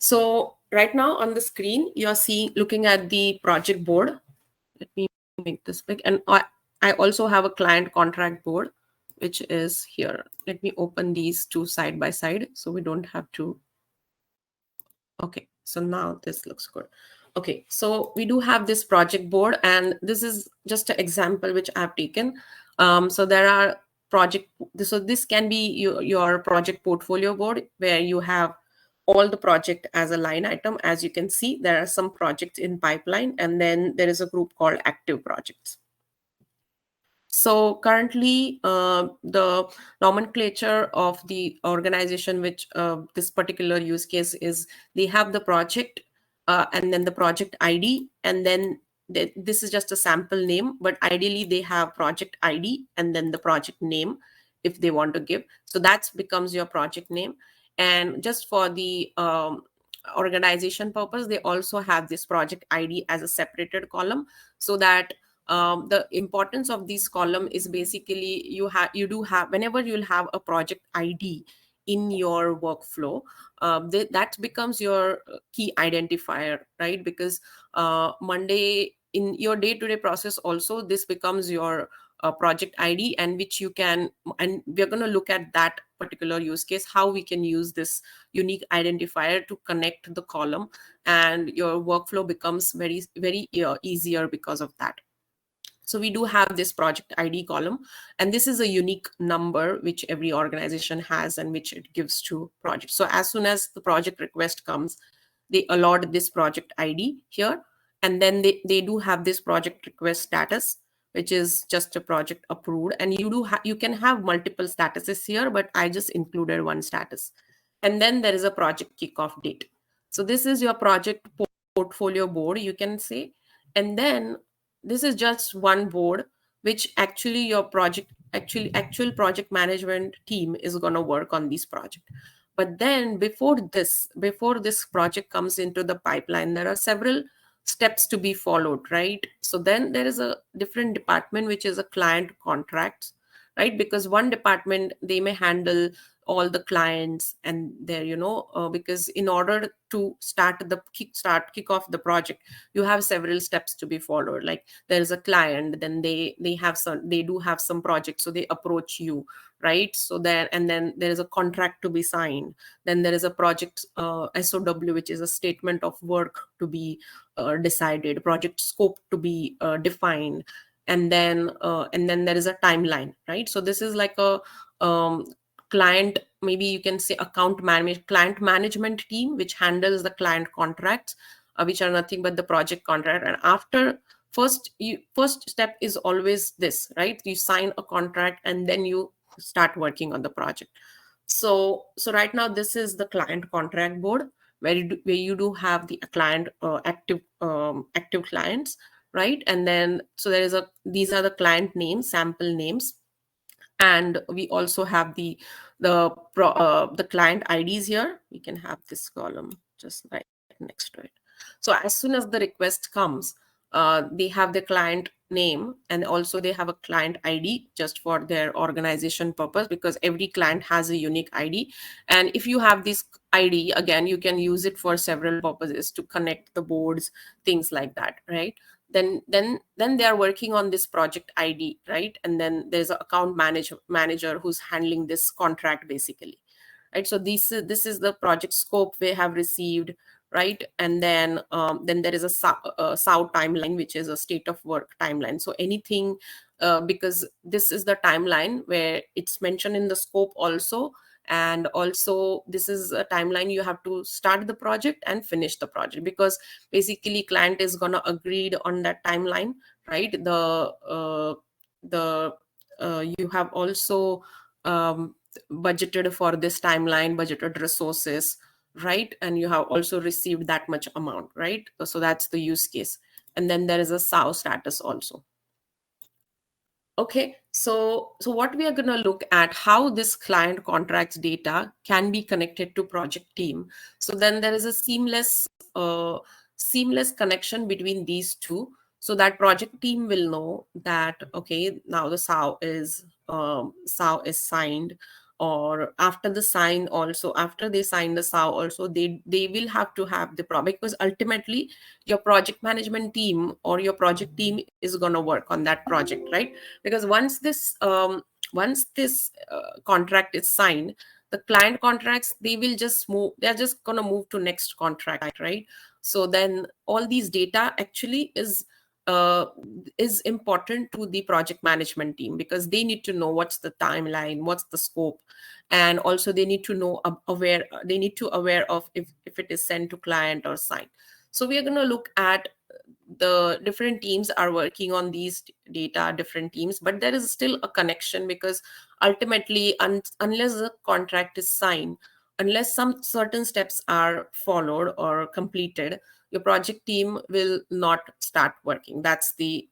So right now on the screen, you're looking at the project board. Let me make this big. And I also have a client contract board, which is here. Let me open these two side by side so we don't have to. Okay, so now this looks good. Okay, so we do have this project board, and this is just an example which I've taken. So there are so this can be your project portfolio board where you have all the project as a line item. As you can see, there are some projects in pipeline, and then there is a group called active projects. So currently, the nomenclature of the organization, which this particular use case is, they have the project and then the project ID, and then this is just a sample name, but ideally they have project ID and then the project name if they want to give. So that becomes your project name. And just for the organization purpose, they also have this project ID as a separated column, so that the importance of this column is basically you do have, whenever you'll have a project ID in your workflow, that becomes your key identifier, right? Because Monday in your day-to-day process also, this becomes your project ID, and which you can, and we're going to look at that particular use case, how we can use this unique identifier to connect the column, and your workflow becomes very easier because of that. So we do have this project ID column, and this is a unique number which every organization has and which it gives to project. So as soon as the project request comes, they allot this project ID here, and then they do have this project request status, which is just a project approved. And you can have multiple statuses here, but I just included one status. And then there is a project kickoff date. So this is your project portfolio board, you can say. And then this is just one board which actually your actual project management team is going to work on this project. But then before this project comes into the pipeline, there are several steps to be followed, right? So then there is a different department which is a client contracts, right? Because one department, they may handle all the clients and their, because in order to kick off the project, you have several steps to be followed. Like there is a client, then they do have some projects, so they approach you, right? So there, and then there is a contract to be signed, then there is a project SOW, which is a statement of work to be decided, project scope to be defined, and then there is a timeline, right? So this is like a client, maybe you can say client management team, which handles the client contracts, which are nothing but the project contract. And after first step is always this, right? You sign a contract and then you start working on the project. So right now this is the client contract board, where you do have the client active clients, right? And then so these are the client names, sample names, and we also have the client IDs here. We can have this column just right next to it. So as soon as the request comes, they have the client name, and also they have a client ID just for their organization purpose, because every client has a unique ID. And if you have this ID, again, you can use it for several purposes, to connect the boards, things like that, right? Then they are working on this project ID, right? And then there's an account manager who's handling this contract basically, right? So this is the project scope we have received, right? And then there is a SOW timeline, which is a state of work timeline. So anything, because this is the timeline where it's mentioned in the scope also, and also this is a timeline you have to start the project and finish the project, because basically client is going to agree on that timeline, right? You have also budgeted for this timeline, budgeted resources, right? And you have also received that much amount, right? So that's the use case. And then there is a SOW status also. Okay, so what we are going to look at, how this client contracts data can be connected to project team. So then there is a seamless connection between these two, so that project team will know that, okay, now the SOW is signed, or after the sign also, after they sign the sao also, they will have to have the pro, because ultimately your project management team or your project team is going to work on that project, right? Because once this contract is signed, the client contracts, they will just move, they're just going to move to next contract, right? So then all these data actually uh, is important to the project management team, because they need to know what's the timeline, what's the scope, and also they need to know aware, they need to aware of if it is sent to client or signed. So we are going to look at the different teams are working on these data, different teams, but there is still a connection, because ultimately unless the contract is signed, unless some certain steps are followed or completed, your project team will not start working. That's the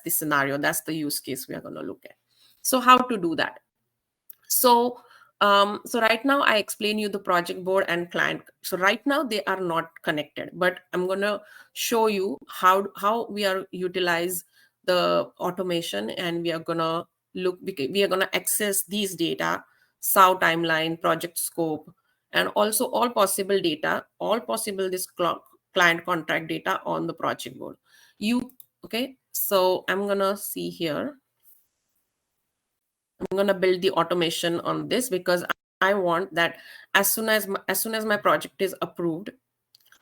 scenario, that's the use case we are going to look at. So how to do that? So so right now I explain you the project board and client. So right now they are not connected, but I'm going to show you how we are utilize the automation, and we are going to we are going to access these data, sao timeline, project scope, and also all possible data, all possible this client contract data on the project board. You okay? So I'm going to see here, I'm going to build the automation on this, because I want that as soon as my project is approved,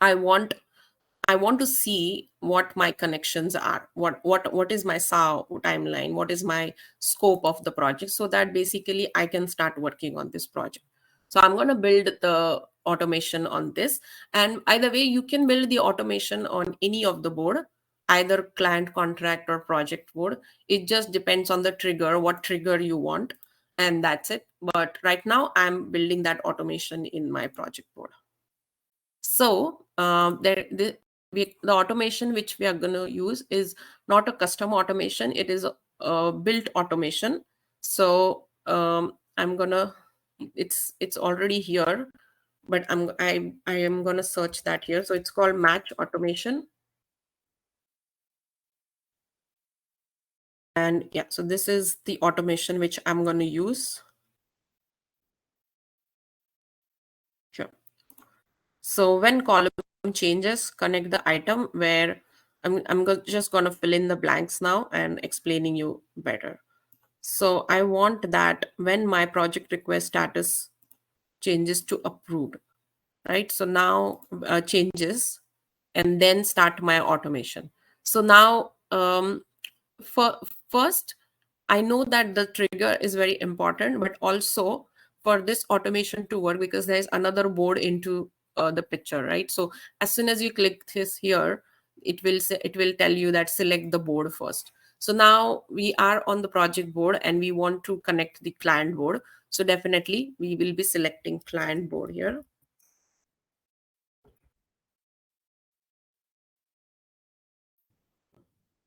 I want I want to see what my connections are, what is my sao timeline, what is my scope of the project, so that basically I can start working on this project. So I'm going to build the automation on this, and either way you can build the automation on any of the board, either client contract or project board. It just depends on the trigger, what trigger you want, and that's it. But right now I'm building that automation in my project board. So the automation which we are going to use is not a custom automation, it is a built automation. So I'm gonna, it's already here, but I am gonna search that here. So it's called match automation. And yeah, so this is the automation which I'm going to use. Sure. So when column changes, connect the item where just going to fill in the blanks now and explaining you better. So I want that when my project request status changes to approved, right? So now changes, and then start my automation. So now for first, I know that the trigger is very important, but also for this automation to work, because there's another board into the picture, right? So as soon as you click this here, it will tell you that select the board first. So now we are on the project board and we want to connect the client board. So definitely we will be selecting client board here.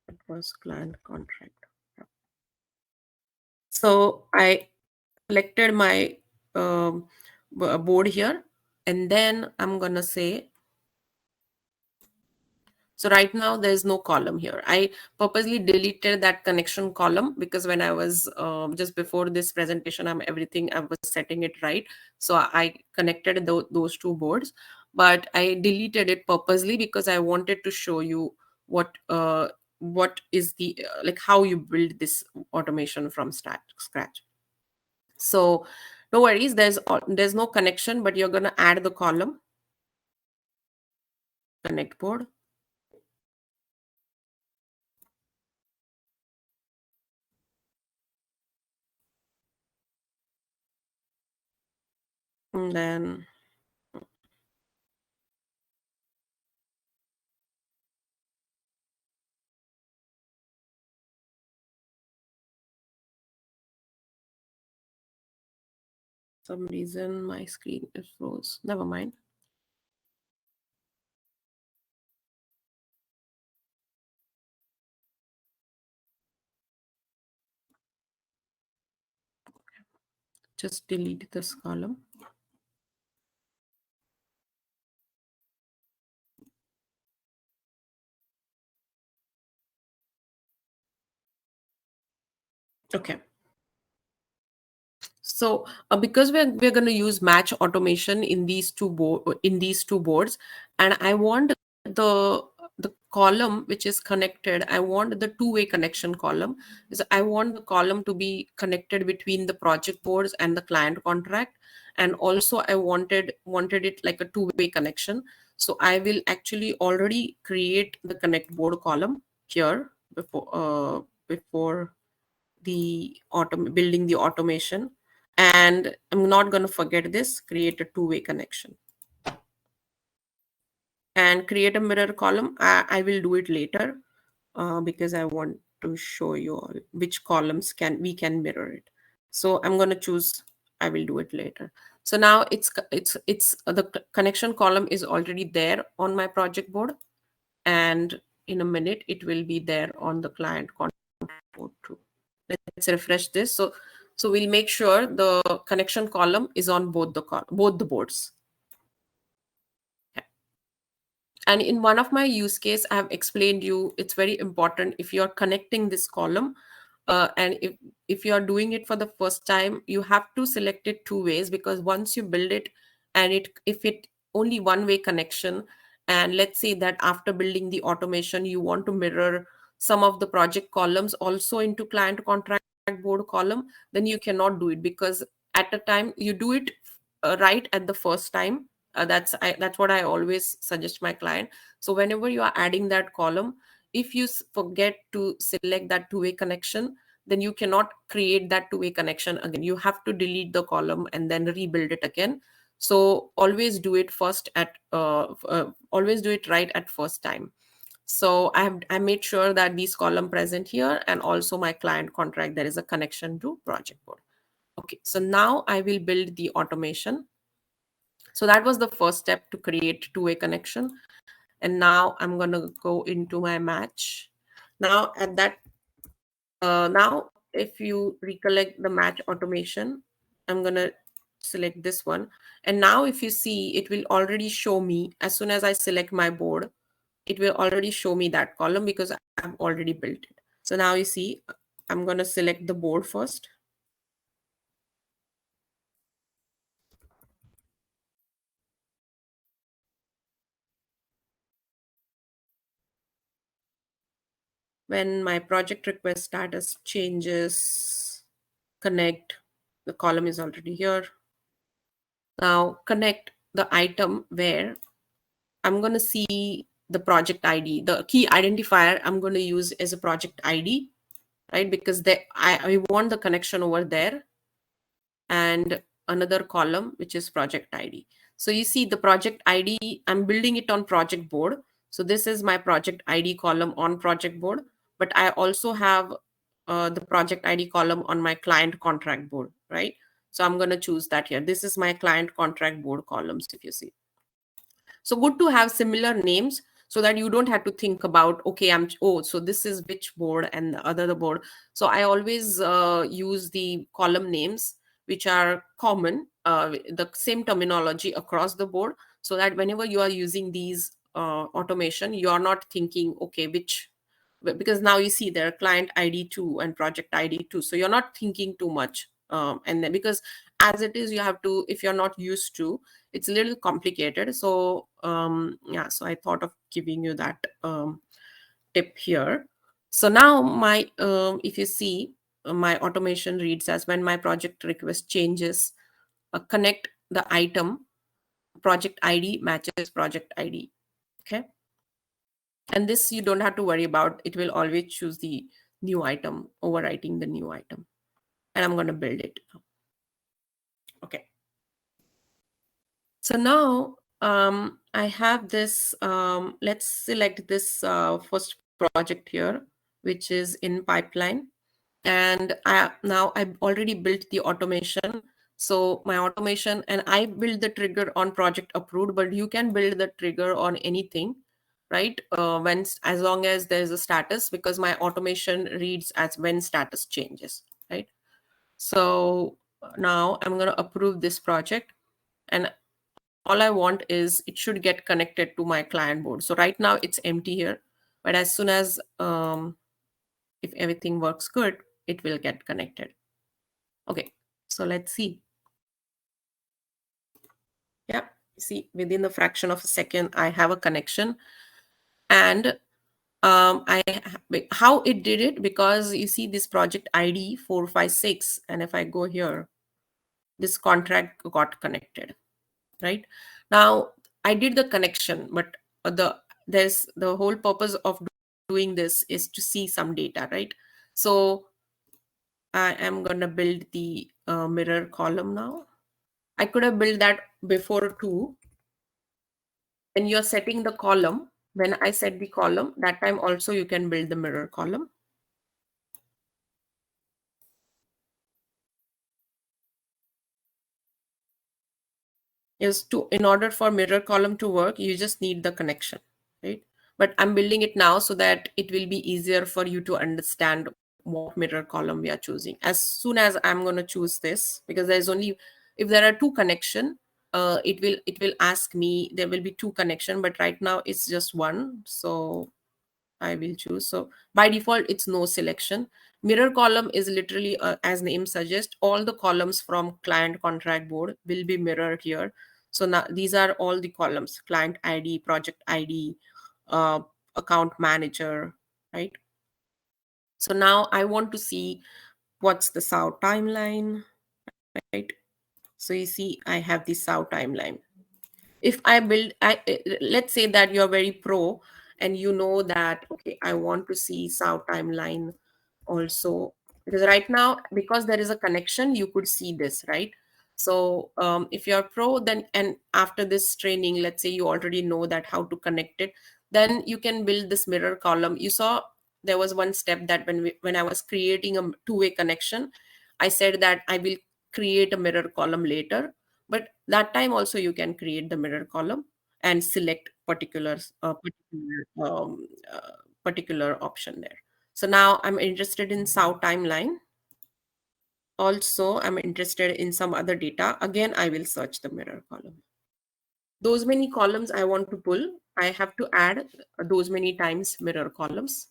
It was client contract. So I selected my board here, and then I'm gonna say, so right now there's no column here. I purposely deleted that connection column, because when I was just before this presentation, I was setting it right. So I connected those two boards, but I deleted it purposely because I wanted to show you what is the like how you build this automation from scratch. So no worries, there's no connection, but you're gonna add the column connect board. And then some reason my screen is froze. Never mind. Just delete this column. Okay. So because we're going to use match automation in these two boards, and I want the column which is connected, I want the two-way connection column. Is I want the column to be connected between the project boards and the client contract, and also I wanted it like a two-way connection. So I will actually already create the connect board column here before the building the automation. And I'm not going to forget this, create a two-way connection and create a mirror column. I will do it later because I want to show you all which columns we can mirror it. So I'm going to choose, I will do it later. So now it's the connection column is already there on my project board, and in a minute it will be there on the client contract board too. Let's refresh this. So we'll make sure the connection column is on both the boards. Okay. And in one of my use case, I have explained you it's very important if you're connecting this column, and if you're doing it for the first time, you have to select it two ways, because once you build it, and if it only one way connection, and let's say that after building the automation you want to mirror some of the project columns also into client contract board column, then you cannot do it, because at a time you do it right at the first time. That's what I always suggest my client. So whenever you are adding that column, if you forget to select that two-way connection, then you cannot create that two-way connection again. You have to delete the column and then rebuild it again. So always do it right at first time. So I made sure that these column present here, and also my client contract, there is a connection to project board. Okay, so now I will build the automation. So that was the first step, to create two-way connection. And now I'm going to go into my match. Now now if you recollect the match automation, I'm going to select this one. And now if you see, it will already show me, as soon as I select my board, it will already show me that column because I've already built it. So now you see, I'm going to select the board first. When my project request status changes, connect, the column is already here. Now connect the item where I'm going to see the project ID, the key identifier I'm going to use as a project ID, right? Because I want the connection over there, and another column, which is project ID. So you see the project ID, I'm building it on project board. So this is my project ID column on project board, but I also have the project ID column on my client contract board, right? So I'm going to choose that here. This is my client contract board columns, if you see. So good to have similar names, so that you don't have to think about, okay, so this is which board and the other the board. So I always use the column names which are common, the same terminology across the board, so that whenever you are using these automation, you are not thinking, okay, which, because now you see there are client ID 2 and project ID 2, so you're not thinking too much. And then, because as it is, you have to, if you're not used to, it's a little complicated. So yeah, so I thought of giving you that tip here. So now if you see, my automation reads as, when my project request changes, connect the item, project ID matches project ID. Okay, and this you don't have to worry about, it will always choose the new item, overwriting the new item. And I'm going to build it. Okay, so now I have this, let's select this first project here, which is in pipeline. And now I've already built the automation. So my automation, and I build the trigger on project approved, but you can build the trigger on anything, right? As long as there's a status, because my automation reads as when status changes, right? So now I'm going to approve this project, and all I want is it should get connected to my client board. So right now it's empty here, but as soon as if everything works good, it will get connected. Okay, So let's see. Yeah, see, within the fraction of a second, I have a connection. And how it did it, because you see this project ID 456, and if I go here, this contract got connected, right? Now I did the connection, but there's the whole purpose of doing this is to see some data, right? So I am going to build the mirror column now. I could have built that before too. When you're setting the column, when I set the column, that time also you can build the mirror column. Is to, in order for mirror column to work, you just need the connection, right? But I'm building it now so that it will be easier for you to understand what mirror column we are choosing. As soon as I'm going to choose this, because there's only, if there are two connection, it will ask me, there will be two connection, but right now it's just one. So I will choose. So by default, it's no selection. Mirror column is literally, as name suggests, all the columns from client contract board will be mirrored here. So now these are all the columns: client ID, project ID, uh, account manager, right? So now I want to see what's the SAO timeline, right? So you see, I have the SAO timeline. If I build, let's say that you're very pro and you know that, okay, I want to see SAO timeline also, because right now, because there is a connection, you could see this, right? So if you're pro, then, and after this training, let's say you already know that how to connect it, then you can build this mirror column. You saw there was one step that when I was creating a two-way connection, I said that I will create a mirror column later, but that time also you can create the mirror column and select particular option there. So now I'm interested in SAO timeline. Also, I'm interested in some other data. Again, I will search the mirror column. Those many columns I want to pull, I have to add those many times mirror columns,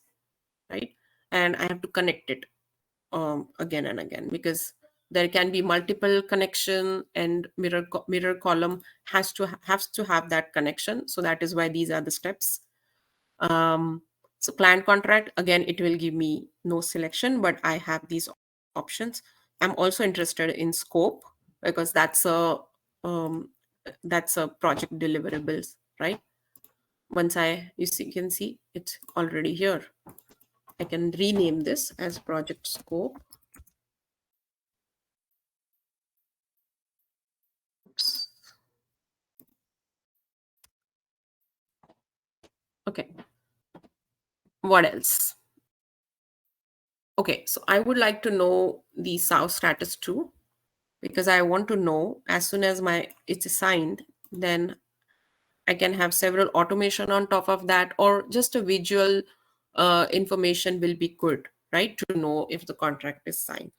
right? And I have to connect it again and again, because there can be multiple connection, and mirror column has to have that connection. So that is why these are the steps. um, so client contract, again, it will give me no selection, but I have these options. I'm also interested in scope, because um, that's a project deliverables, right? Once you can see it's already here. I can rename this as project scope. Oops. Okay, what else? Okay, so I would like to know the SAO status too, because I want to know as soon as my it's assigned, then I can have several automation on top of that, or just a visual information will be good, right? To know if the contract is signed.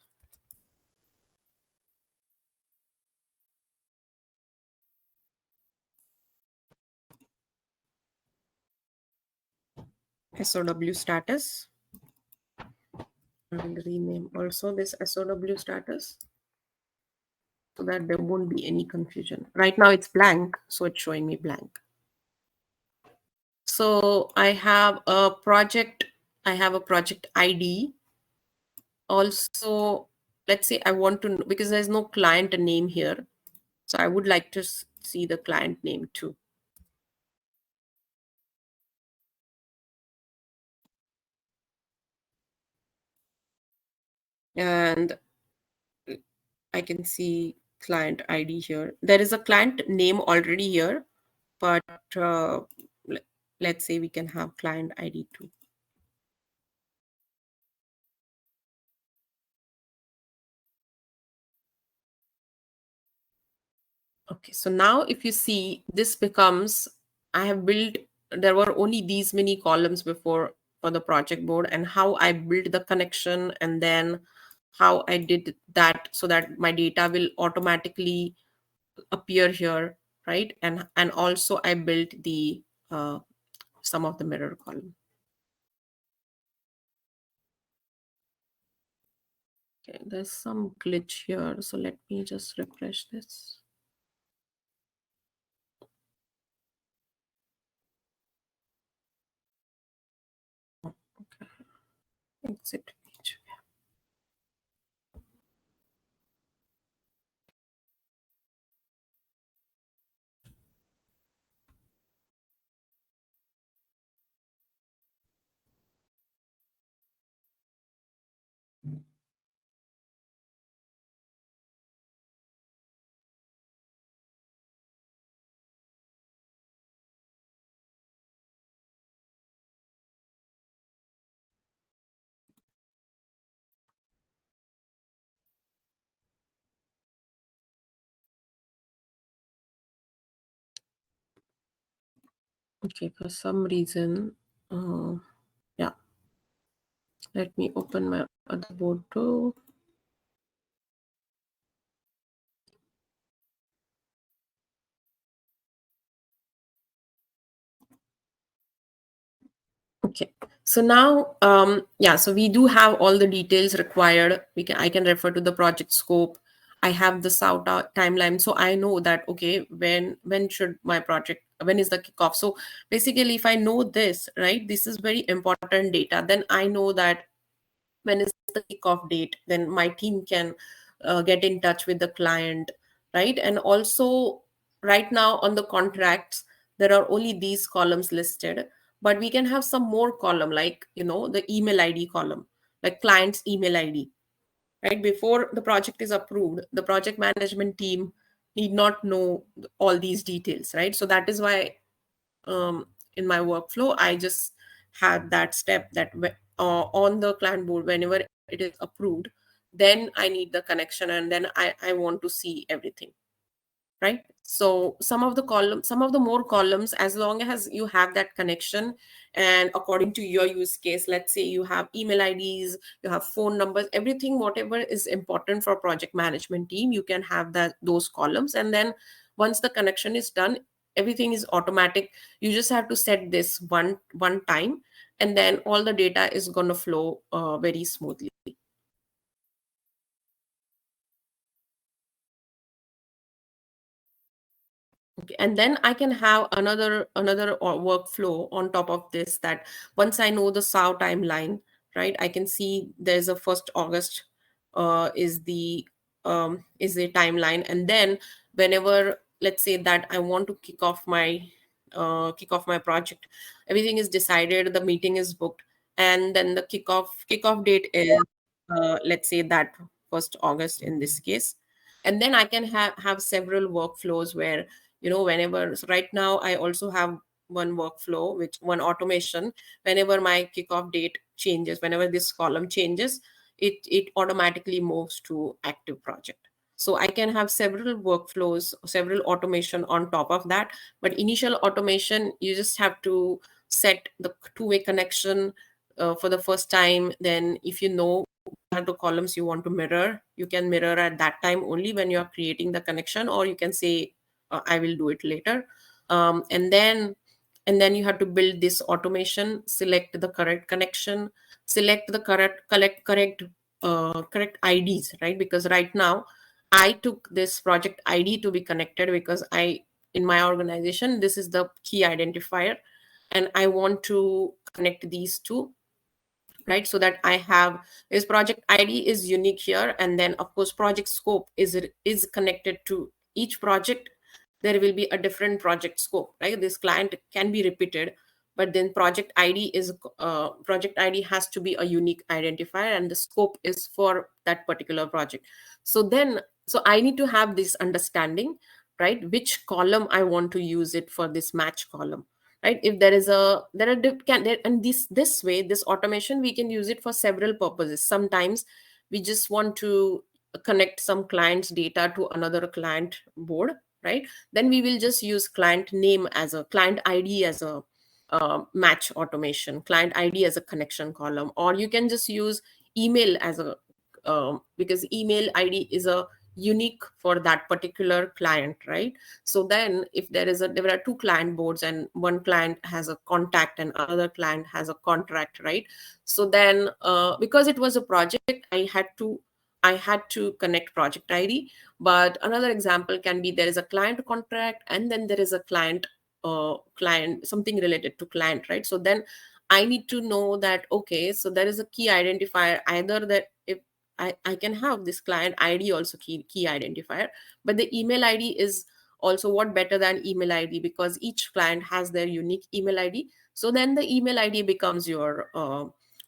SOW status. I will rename also this SOW status so that there won't be any confusion. Right now it's blank, so it's showing me blank. So I have a project ID. Also, let's say I want to, because there's no client name here, so I would like to see the client name too. And I can see client ID here. There is a client name already here, but le- let's say we can have client ID too. Okay, so now if you see, this becomes, I have built, there were only these many columns before for the project board, and how I built the connection, and then how I did that so that my data will automatically appear here, right? And also I built the some of the mirror column. Okay, there's some glitch here, so let me just refresh this. Okay, exit page. Okay, for some reason, yeah, let me open my other board too. Okay, so now, yeah, so we do have all the details required. I can refer to the project scope. I have the timeline, so I know that okay, when should my project, when is the kickoff? So basically, if I know this, right, this is very important data. Then I know that when is the kickoff date, then my team can get in touch with the client, right? And also, right now on the contracts, there are only these columns listed, but we can have some more column, like the email ID column, like client's email ID, right? Before the project is approved, the project management team need not know all these details, right? So that is why, in my workflow, I just had that step that on the client board, whenever it is approved, then I need the connection, and then I want to see everything, right? So some of the more columns, as long as you have that connection, and according to your use case, let's say you have email IDs, you have phone numbers, everything, whatever is important for project management team, you can have those columns. And then once the connection is done, everything is automatic. You just have to set this one time, and then all the data is going to flow very smoothly. Okay, and then I can have another workflow on top of this, that once I know the SAO timeline, right? I can see there's a 1st August is the timeline, and then whenever, let's say that I want to kick off my project, everything is decided, the meeting is booked, and then the kickoff date is let's say that 1st August in this case. And then I can have several workflows where, whenever, so right now I also have one workflow, which one automation, whenever my kickoff date changes, whenever this column changes, it automatically moves to active project. So I can have several workflows, several automation on top of that. But initial automation, you just have to set the two-way connection for the first time. Then if you know are the columns you want to mirror, you can mirror at that time only when you're creating the connection, or you can say, I will do it later. And then you have to build this automation, select the correct connection, select the correct IDs, right? Because right now I took this project ID to be connected, because in my organization, this is the key identifier, and I want to connect these two, right? So that I have this project ID is unique here, and then of course project scope is connected to each project. There will be a different project scope, right? This client can be repeated, but then project ID has to be a unique identifier, and the scope is for that particular project. So I need to have this understanding, right, which column I want to use it for, this match column, right? If there is a there are diff- can there, and this way, this automation, we can use it for several purposes. Sometimes we just want to connect some client's data to another client board, right? Then we will just use client name as a client ID as a match automation, client ID as a connection column, or you can just use email as a because email ID is a unique for that particular client, right? So then if there are two client boards, and one client has a contact and other client has a contract, right? So then because it was a project, I had to I had to connect project ID. But another example can be there is a client contract, and then there is a client, something related to client, right? So then I need to know that, okay, so there is a key identifier, either that if I can have this client ID also key identifier, but the email ID is also, what better than email ID, because each client has their unique email ID. So then the email ID becomes your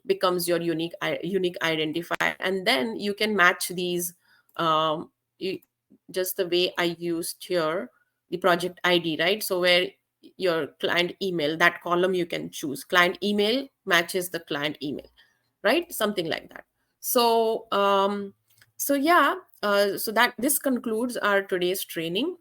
unique identifier, and then you can match these, you, just the way I used here, the project ID, right? So where your client email, that column you can choose client email matches the client email, right? Something like that. So yeah, so that this concludes our today's training.